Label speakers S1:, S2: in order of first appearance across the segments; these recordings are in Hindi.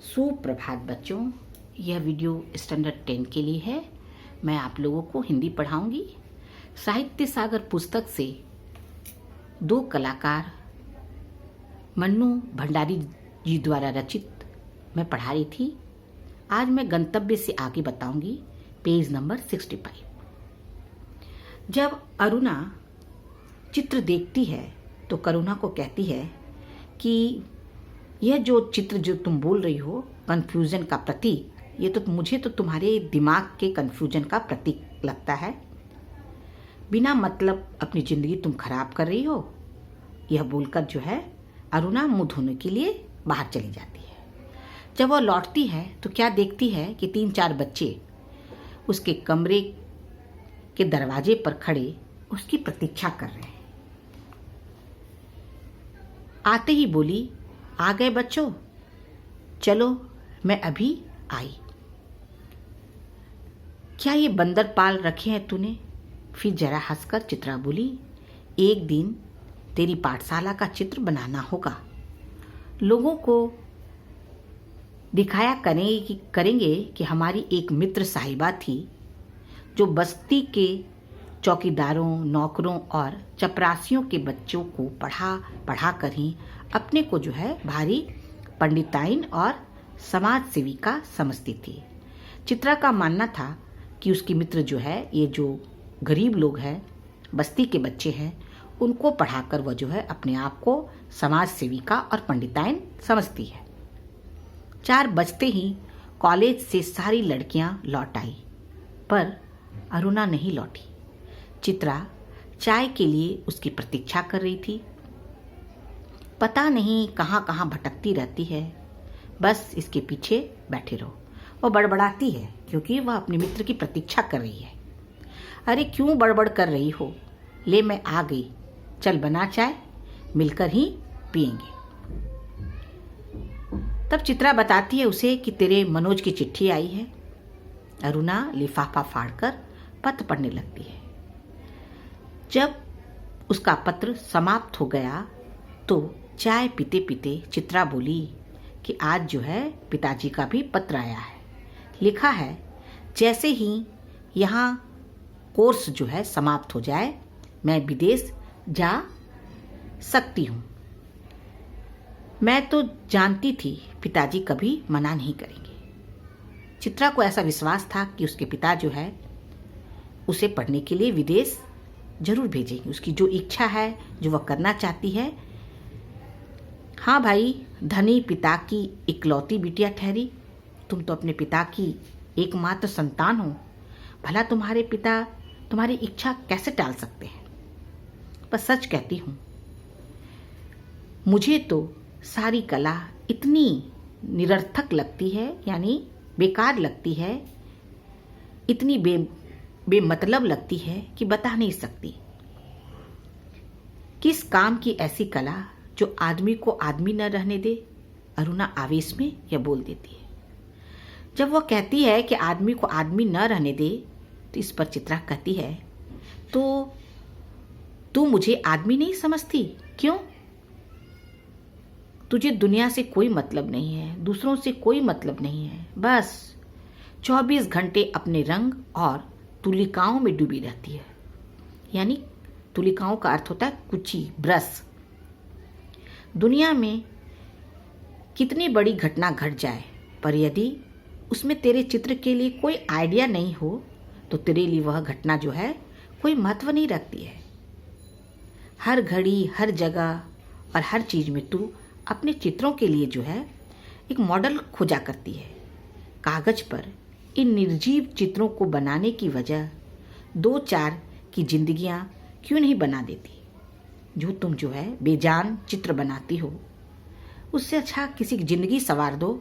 S1: सुप्रभात बच्चों, यह वीडियो स्टैंडर्ड 10 के लिए है। मैं आप लोगों को हिंदी पढ़ाऊंगी। साहित्य सागर पुस्तक से दो कलाकार मन्नू भंडारी जी द्वारा रचित मैं पढ़ा रही थी। आज मैं गंतव्य से आगे बताऊंगी, पेज नंबर 65। जब अरुणा चित्र देखती है तो करुणा को कहती है कि यह जो चित्र जो तुम बोल रही हो कंफ्यूजन का प्रतीक, ये तो मुझे तो तुम्हारे दिमाग के कंफ्यूजन का प्रतीक लगता है। बिना मतलब अपनी जिंदगी तुम खराब कर रही हो। यह बोलकर जो है अरुणा मुंह धोने के लिए बाहर चली जाती है। जब वह लौटती है तो क्या देखती है कि 3-4 बच्चे उसके कमरे के दरवाजे पर खड़े उसकी प्रतीक्षा कर रहे हैं। आते ही बोली, आ गए बच्चों, चलो मैं अभी आई। क्या ये बंदर पाल रखे हैं तूने? फिर जरा हंसकर चित्रा बोली, एक दिन तेरी पाठशाला का चित्र बनाना होगा। लोगों को दिखाया करेंगे कि हमारी एक मित्र साहिबा थी जो बस्ती के चौकीदारों, नौकरों और चपरासियों के बच्चों को पढ़ा कर ही अपने को जो है भारी पंडिताइन और समाज सेविका समझती थी। चित्रा का मानना था कि उसकी मित्र जो है, ये जो गरीब लोग हैं, बस्ती के बच्चे हैं, उनको पढ़ाकर वह जो है अपने आप को समाज सेविका और पंडिताइन समझती है। 4 बजते ही कॉलेज से सारी लड़कियां लौट आई, पर अरुणा नहीं लौटी। चित्रा चाय के लिए उसकी प्रतीक्षा कर रही थी। पता नहीं कहाँ कहाँ भटकती रहती है, बस इसके पीछे बैठे रहो। वो बड़बड़ाती है क्योंकि वह अपने मित्र की प्रतीक्षा कर रही है। अरे क्यों बड़बड़ कर रही हो? ले मैं आ गई, चल बना चाय, मिलकर ही पिएंगे। तब चित्रा बताती है उसे कि तेरे मनोज की चिट्ठी आई है। अरुणा लिफाफा फाड़कर पत्र पढ़ने लगती है। जब उसका पत्र समाप्त हो गया तो चाय पीते पीते चित्रा बोली कि आज जो है पिताजी का भी पत्र आया है। लिखा है, जैसे ही यहाँ कोर्स जो है समाप्त हो जाए मैं विदेश जा सकती हूँ। मैं तो जानती थी पिताजी कभी मना नहीं करेंगे। चित्रा को ऐसा विश्वास था कि उसके पिता जो है उसे पढ़ने के लिए विदेश जरूर भेजेंगे। उसकी जो इच्छा है, जो वह करना चाहती है। हाँ भाई, धनी पिता की इकलौती बिटिया ठहरी। तुम तो अपने पिता की एकमात्र संतान हो। भला तुम्हारे पिता तुम्हारी इच्छा कैसे टाल सकते हैं? पर सच कहती हूँ, मुझे तो सारी कला इतनी निरर्थक लगती है, यानी बेकार लगती है, इतनी बेमतलब लगती है कि बता नहीं सकती। किस काम की ऐसी कला जो आदमी को आदमी न रहने दे? अरुणा आवेश में यह बोल देती है। जब वह कहती है कि आदमी को आदमी न रहने दे तो इस पर चित्रा कहती है, तो तू मुझे आदमी नहीं समझती? क्यों? तुझे दुनिया से कोई मतलब नहीं है, दूसरों से कोई मतलब नहीं है, बस 24 घंटे अपने रंग और तुलिकाओं में डूबी रहती है। यानी तुलिकाओं का अर्थ होता है कुची, ब्रश। दुनिया में कितनी बड़ी घटना घट जाए, पर यदि उसमें तेरे चित्र के लिए कोई आइडिया नहीं हो तो तेरे लिए वह घटना जो है कोई महत्व नहीं रखती है। हर घड़ी, हर जगह और हर चीज में तू अपने चित्रों के लिए जो है एक मॉडल खोजा करती है। कागज पर इन निर्जीव चित्रों को बनाने की वजह 2-4 की जिंदगियां क्यों नहीं बना देती? जो तुम जो है बेजान चित्र बनाती हो, उससे अच्छा किसी की जिंदगी संवार दो,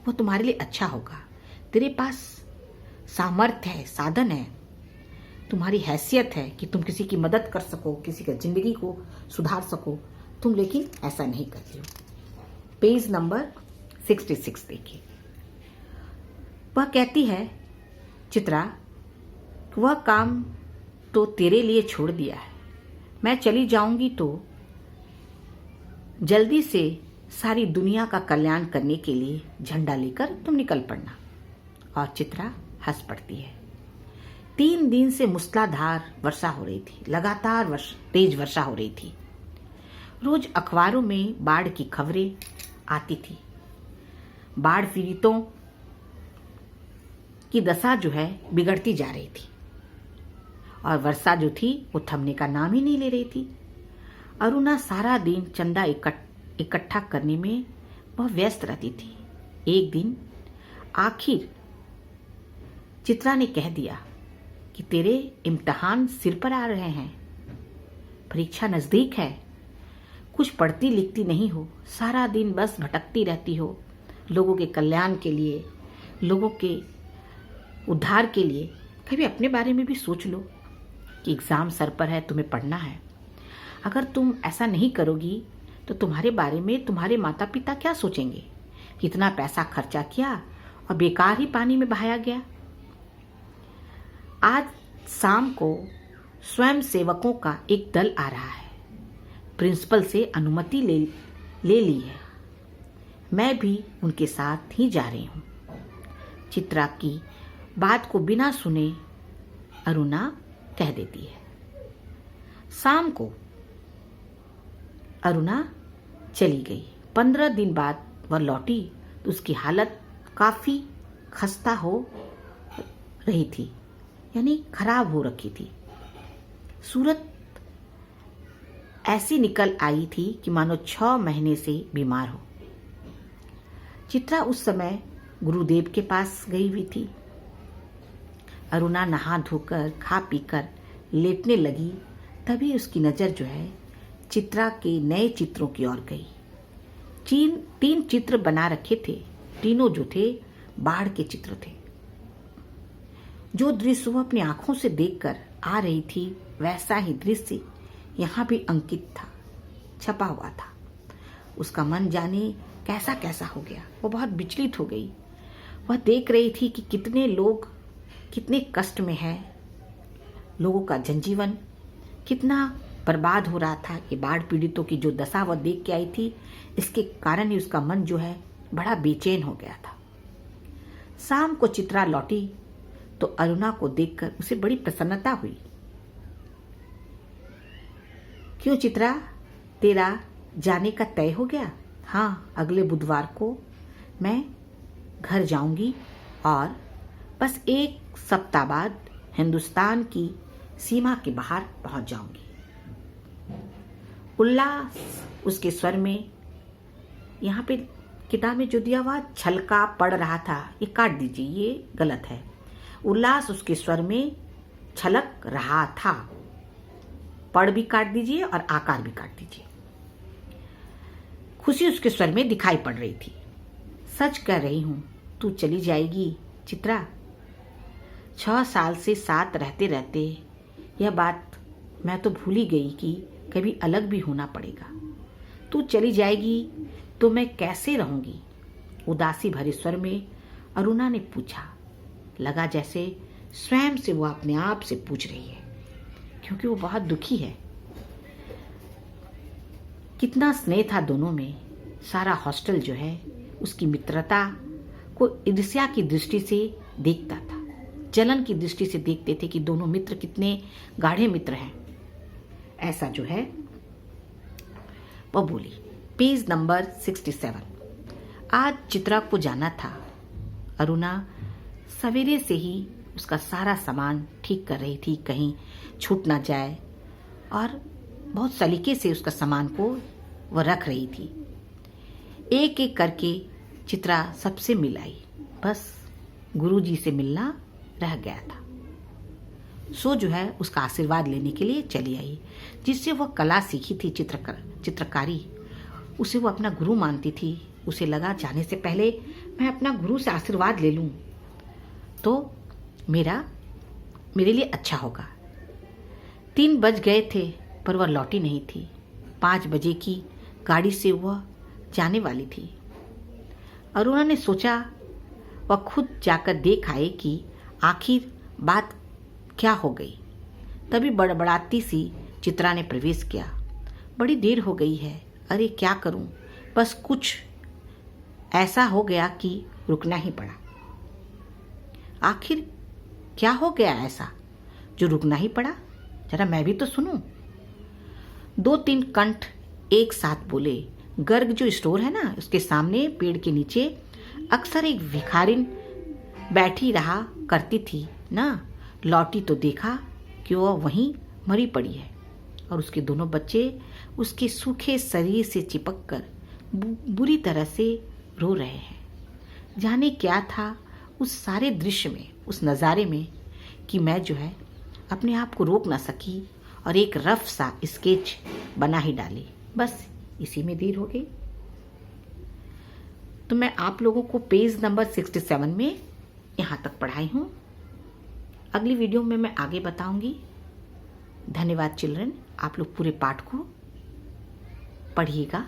S1: वो तुम्हारे लिए अच्छा होगा। तेरे पास सामर्थ्य है, साधन है, तुम्हारी हैसियत है कि तुम किसी की मदद कर सको, किसी की जिंदगी को सुधार सको। तुम लेकिन ऐसा नहीं करती हो। पेज नंबर 66 देखिए। वह कहती है, चित्रा, वह काम तो तेरे लिए छोड़ दिया है। मैं चली जाऊंगी तो जल्दी से सारी दुनिया का कल्याण करने के लिए झंडा लेकर तुम निकल पड़ना। और चित्रा हंस पड़ती है। 3 दिन से मूसलाधार वर्षा हो रही थी, लगातार तेज वर्षा हो रही थी। रोज अखबारों में बाढ़ की खबरें आती थी। बाढ़ पीड़ितों की दशा जो है बिगड़ती जा रही थी और वर्षा जो थी वो थमने का नाम ही नहीं ले रही थी। अरुणा सारा दिन चंदा इकट्ठा करने में बहुत व्यस्त रहती थी। एक दिन आखिर चित्रा ने कह दिया कि तेरे इम्तिहान सिर पर आ रहे हैं, परीक्षा नजदीक है, कुछ पढ़ती लिखती नहीं हो, सारा दिन बस भटकती रहती हो। लोगों के कल्याण के लिए, लोगों के उद्धार के लिए कभी अपने बारे में भी सोच लो कि एग्ज़ाम सर पर है, तुम्हें पढ़ना है। अगर तुम ऐसा नहीं करोगी तो तुम्हारे बारे में तुम्हारे माता पिता क्या सोचेंगे? कितना पैसा खर्चा किया और बेकार ही पानी में बहाया गया। आज शाम को स्वयं सेवकों का एक दल आ रहा है। प्रिंसिपल से अनुमति ले ली है। मैं भी उनके साथ ही जा रही हूँ। चित्रा की बात को बिना सुने अरुणा कह देती है। शाम को अरुणा चली गई। 15 दिन बाद वह लौटी तो उसकी हालत काफी खस्ता हो रही थी, यानी खराब हो रखी थी। सूरत ऐसी निकल आई थी कि मानो 6 महीने से बीमार हो। चित्रा उस समय गुरुदेव के पास गई हुई थी। अरुणा नहा धोकर खा पीकर लेटने लगी, तभी उसकी नज़र जो है चित्रा के नए चित्रों की ओर गई। 3 चित्र बना रखे थे। तीनों जो थे बाढ़ के चित्र थे। जो दृश्य वह अपनी आंखों से देखकर आ रही थी वैसा ही दृश्य यहाँ भी अंकित था, छपा हुआ था। उसका मन जाने कैसा कैसा हो गया। वो बहुत विचलित हो गई। वह देख रही थी कि कितने लोग कितने कष्ट में है, लोगों का जनजीवन कितना बर्बाद हो रहा था। ये बाढ़ पीड़ितों की जो दशा वह देख के आई थी, इसके कारण ही उसका मन जो है बड़ा बेचैन हो गया था। शाम को चित्रा लौटी तो अरुणा को देखकर उसे बड़ी प्रसन्नता हुई। क्यों चित्रा, तेरा जाने का तय हो गया? हाँ, अगले बुधवार को मैं घर जाऊंगी और बस 1 सप्ताह बाद हिंदुस्तान की सीमा के बाहर पहुंच जाऊंगी। उल्लास उसके स्वर में, यहाँ पे किताब में जो दिया हुआ छलका पड़ रहा था, ये काट दीजिए, ये गलत है। उल्लास उसके स्वर में छलक रहा था। पढ़ भी काट दीजिए और आकार भी काट दीजिए। खुशी उसके स्वर में दिखाई पड़ रही थी। सच कह रही हूं, तू चली जाएगी चित्रा। 6 साल से साथ रहते रहते यह बात मैं तो भूल ही गई कि कभी अलग भी होना पड़ेगा। तू चली जाएगी तो मैं कैसे रहूंगी? उदासी भरे स्वर में अरुणा ने पूछा। लगा जैसे स्वयं से वो अपने आप से पूछ रही है, क्योंकि वो बहुत दुखी है। कितना स्नेह था दोनों में। सारा हॉस्टल जो है उसकी मित्रता को ईर्ष्या की दृष्टि से देखता था, जलन की दृष्टि से देखते थे कि दोनों मित्र कितने गाढ़े मित्र हैं। ऐसा जो है वो बोली। Page number 67। आज चित्रा को जाना था। अरुणा सवेरे से ही उसका सारा सामान ठीक कर रही थी, कहीं छूट ना जाए, और बहुत सलीके से उसका सामान को वह रख रही थी। एक एक करके चित्रा सबसे मिल आई। बस गुरुजी से मिलना रह गया था। सो जो है उसका आशीर्वाद लेने के लिए चली आई। जिससे वह कला सीखी थी, चित्रकारी, उसे वो अपना गुरु मानती थी। उसे लगा जाने से पहले मैं अपना गुरु से आशीर्वाद ले लूं तो मेरे लिए अच्छा होगा। 3 बज गए थे पर वह लौटी नहीं थी। 5 बजे की गाड़ी से वह जाने वाली थी। अरुणा ने सोचा वह खुद जाकर देख आए कि आखिर बात क्या हो गई। तभी बड़बड़ाती सी चित्रा ने प्रवेश किया। बड़ी देर हो गई है। अरे क्या करूं, बस कुछ ऐसा हो गया कि रुकना ही पड़ा। आखिर क्या हो गया ऐसा जो रुकना ही पड़ा? जरा मैं भी तो सुनूं। 2-3 कंठ एक साथ बोले। गर्ग जो स्टोर है ना, उसके सामने पेड़ के नीचे अक्सर एक भिखारिन बैठी रहा करती थी ना। लौटी तो देखा कि वह वहीं मरी पड़ी है और उसके दोनों बच्चे उसके सूखे शरीर से चिपक कर बुरी तरह से रो रहे हैं। जाने क्या था उस सारे दृश्य में, उस नज़ारे में, कि मैं जो है अपने आप को रोक ना सकी और एक रफ सा स्केच बना ही डाली। बस इसी में देर हो गई। तो मैं आप लोगों को पेज नंबर 67 में यहाँ तक पढ़ाई हूँ। अगली वीडियो में मैं आगे बताऊंगी। धन्यवाद चिल्ड्रन। आप लोग पूरे पाठ को पढ़िएगा।